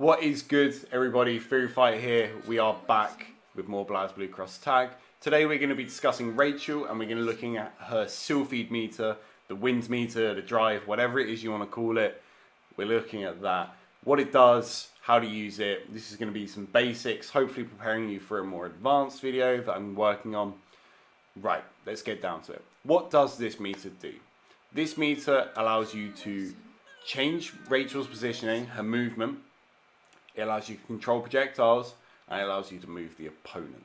What is good, everybody? Sylpheed here. We are back with more BLAZBlue Cross Tag. Today we're going to be discussing Rachel, and we're going to be looking at her Sylpheed meter, the wind meter, the drive, whatever it is you want to call it. We're looking at that, what it does, how to use it. This is going to be some basics, hopefully preparing you for a more advanced video that I'm working on. Right, let's get down to it. What does this meter do? This meter allows you to change Rachel's positioning, her movement. It allows you to control projectiles, and it allows you to move the opponent.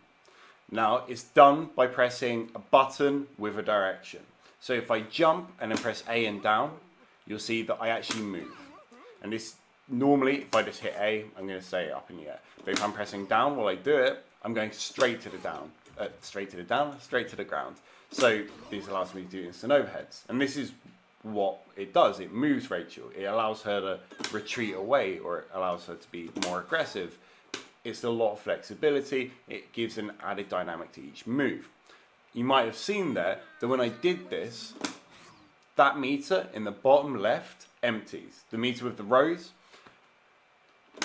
Now, it's done by pressing a button with a direction. So if I jump and then press A and down, you'll see that I actually move. And this, normally, if I just hit A, I'm going to stay up in the air. But if I'm pressing down while I do it, I'm going straight to the down, straight to the ground. So this allows me to do instant overheads. And this is what it does. It moves Rachel. It allows her to retreat away, or it allows her to be more aggressive. It's a lot of flexibility. It gives an added dynamic to each move. You might have seen there that when I did this, that meter in the bottom left empties. The meter with the rows,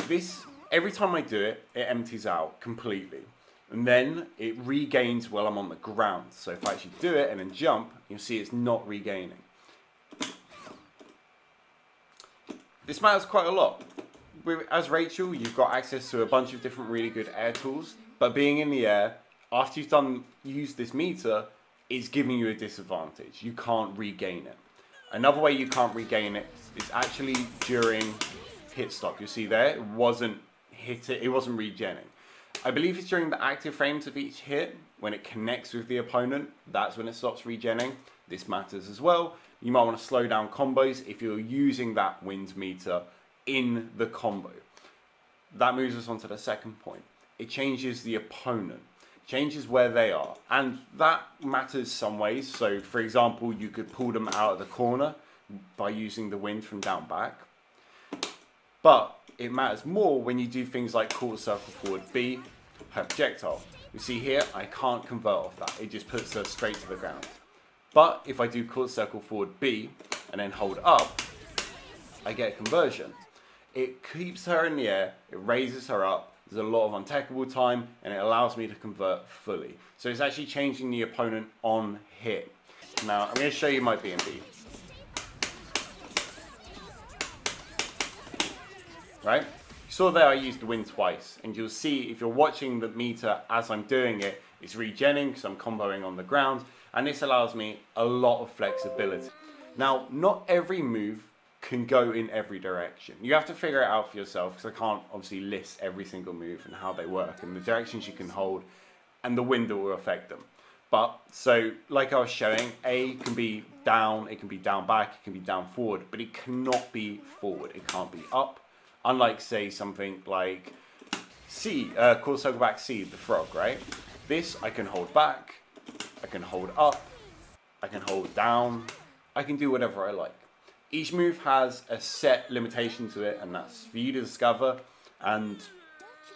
this, every time I do it, it empties out completely. And then it regains while I'm on the ground. So if I actually do it and then jump, you'll see it's not regaining. This matters quite a lot. As Rachel, you've got access to a bunch of different really good air tools, but being in the air, after you've used this meter, is giving you a disadvantage. You can't regain it. Another way you can't regain it is actually during hit stop. You see there, it wasn't regenning. I believe it's during the active frames of each hit, when it connects with the opponent, that's when it stops regenning. This matters as well. You might want to slow down combos if you're using that wind meter in the combo. That moves us on to the second point. It changes the opponent, changes where they are, and that matters some ways. So for example, you could pull them out of the corner by using the wind from down back, but it matters more when you do things like quarter circle forward B, her projectile. You see here, I can't convert off that. It just puts her straight to the ground. But if I do quarter circle forward B and then hold up, I get a conversion. It keeps her in the air, it raises her up, there's a lot of untackable time, and it allows me to convert fully. So it's actually changing the opponent on hit. Now, I'm going to show you my B and B. Right? You saw there I used the wind twice, and you'll see if you're watching the meter as I'm doing it, it's regenning because I'm comboing on the ground, and this allows me a lot of flexibility. Now, not every move can go in every direction. You have to figure it out for yourself, because I can't obviously list every single move and how they work and the directions you can hold and the wind that will affect them. But, so, like I was showing, A can be down, it can be down back, it can be down forward, but it cannot be forward, it can't be up. Unlike, say, something like C, quarter circle back C, the frog, right? This, I can hold back, I can hold up, I can hold down, I can do whatever I like. Each move has a set limitation to it, and that's for you to discover, and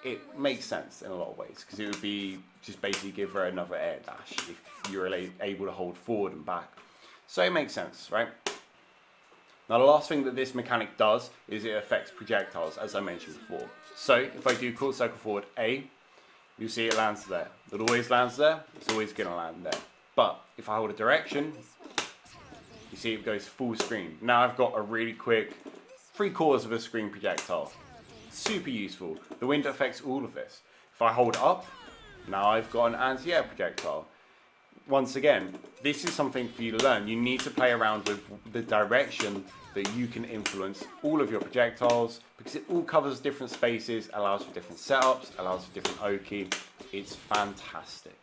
it makes sense in a lot of ways, because it would be just basically give her another air dash if you're able to hold forward and back. So it makes sense, right? Now the last thing that this mechanic does is it affects projectiles, as I mentioned before. So if I do quarter circle forward A, you'll see it lands there. It always lands there, it's always going to land there. But if I hold a direction, you see it goes full screen. Now I've got a really quick 3/4 of a screen projectile. Super useful. The wind affects all of this. If I hold up, now I've got an anti-air projectile. Once again, this is something for you to learn. You need to play around with the direction that you can influence all of your projectiles, because it all covers different spaces, allows for different setups, allows for different oki. It's fantastic.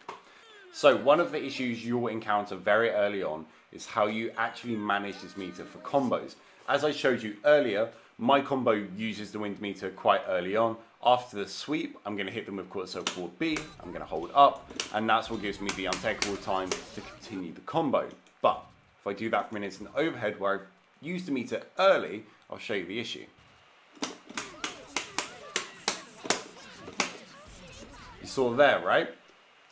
So one of the issues you'll encounter very early on is how you actually manage this meter for combos. As I showed you earlier, my combo uses the wind meter quite early on. After the sweep, I'm going to hit them with quarter circle forward B, I'm going to hold up, and that's what gives me the untakeable time to continue the combo. But if I do that from an instant overhead where I've used the meter early, I'll show you the issue. You saw there, right?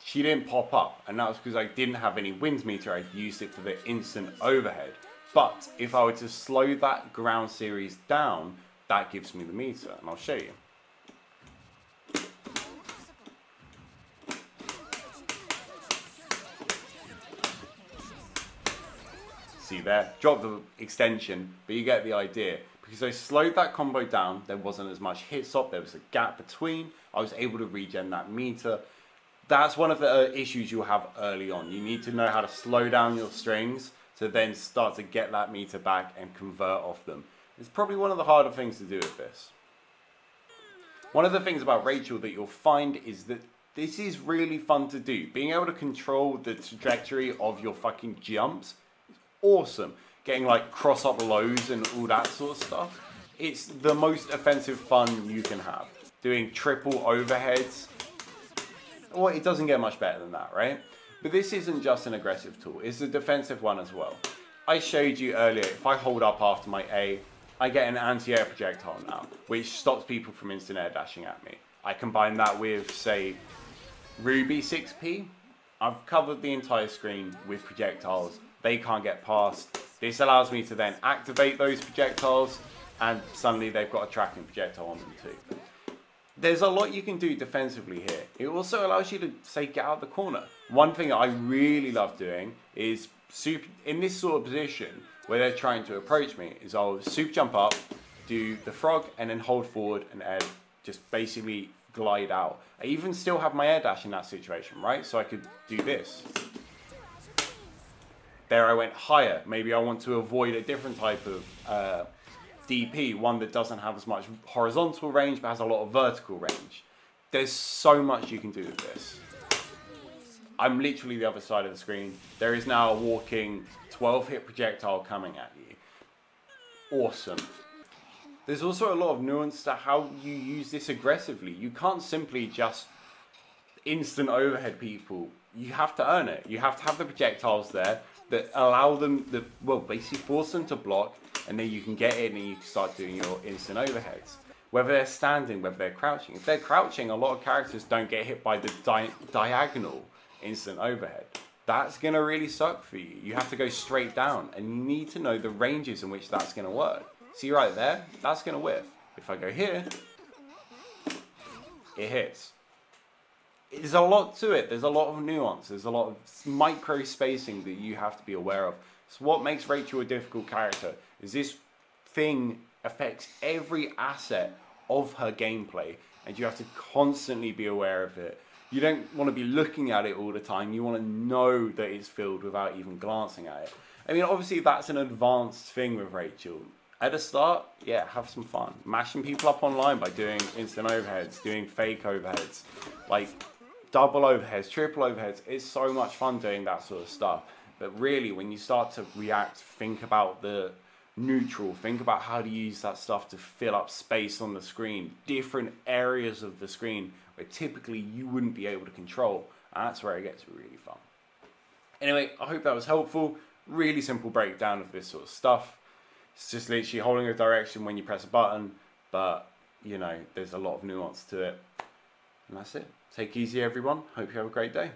She didn't pop up, and that was because I didn't have any wind meter. I used it for the instant overhead. But if I were to slow that ground series down, that gives me the meter, and I'll show you. see there, drop the extension, but you get the idea. Because I slowed that combo down, there wasn't as much hit stop, there was a gap between, I was able to regen that meter. That's one of the issues you'll have early on. You need to know how to slow down your strings to then start to get that meter back and convert off them. It's probably one of the harder things to do with this. One of the things about Rachel that you'll find is that this is really fun to do. Being able to control the trajectory of your fucking jumps is awesome. Getting like cross up lows and all that sort of stuff. It's the most offensive fun you can have. Doing triple overheads. Well, it doesn't get much better than that, right? But this isn't just an aggressive tool, it's a defensive one as well. I showed you earlier, if I hold up after my A, I get an anti-air projectile now, which stops people from instant air dashing at me. I combine that with, say, Ruby 6P. I've covered the entire screen with projectiles. They can't get past. This allows me to then activate those projectiles, and suddenly they've got a tracking projectile on them too. There's a lot you can do defensively here. It also allows you to, say, get out of the corner. One thing that I really love doing is, in this sort of position, where they're trying to approach me, is I'll super jump up, do the frog, and then hold forward and air, just basically glide out. I even still have my air dash in that situation, right? So I could do this. There I went higher. Maybe I want to avoid a different type of DP, one that doesn't have as much horizontal range but has a lot of vertical range. There's so much you can do with this. I'm literally the other side of the screen. There is now a walking 12 hit projectile coming at you. Awesome. There's also a lot of nuance to how you use this aggressively. You can't simply just instant overhead people. You have to earn it. You have to have the projectiles there that allow them, well, basically force them to block, and then you can get in and you can start doing your instant overheads. Whether they're standing, whether they're crouching. If they're crouching, a lot of characters don't get hit by the diagonal instant overhead. That's going to really suck for you. You have to go straight down, and you need to know the ranges in which that's going to work. See right there? That's going to whiff. If I go here, it hits. There's a lot to it. There's a lot of nuance. There's a lot of micro spacing that you have to be aware of. So what makes Rachel a difficult character is this thing affects every asset of her gameplay, and you have to constantly be aware of it. You don't want to be looking at it all the time. You want to know that it's filled without even glancing at it. I mean, obviously that's an advanced thing with Rachel. At the start, yeah, have some fun. Mashing people up online by doing instant overheads, doing fake overheads, like double overheads, triple overheads. It's so much fun doing that sort of stuff. But really, when you start to react, think about the neutral, think about how to use that stuff to fill up space on the screen, different areas of the screen where typically you wouldn't be able to control. And that's where it gets really fun. Anyway, I hope that was helpful. Really simple breakdown of this sort of stuff. It's just literally holding a direction when you press a button, but you know, there's a lot of nuance to it. And that's it. Take it easy, everyone. Hope you have a great day.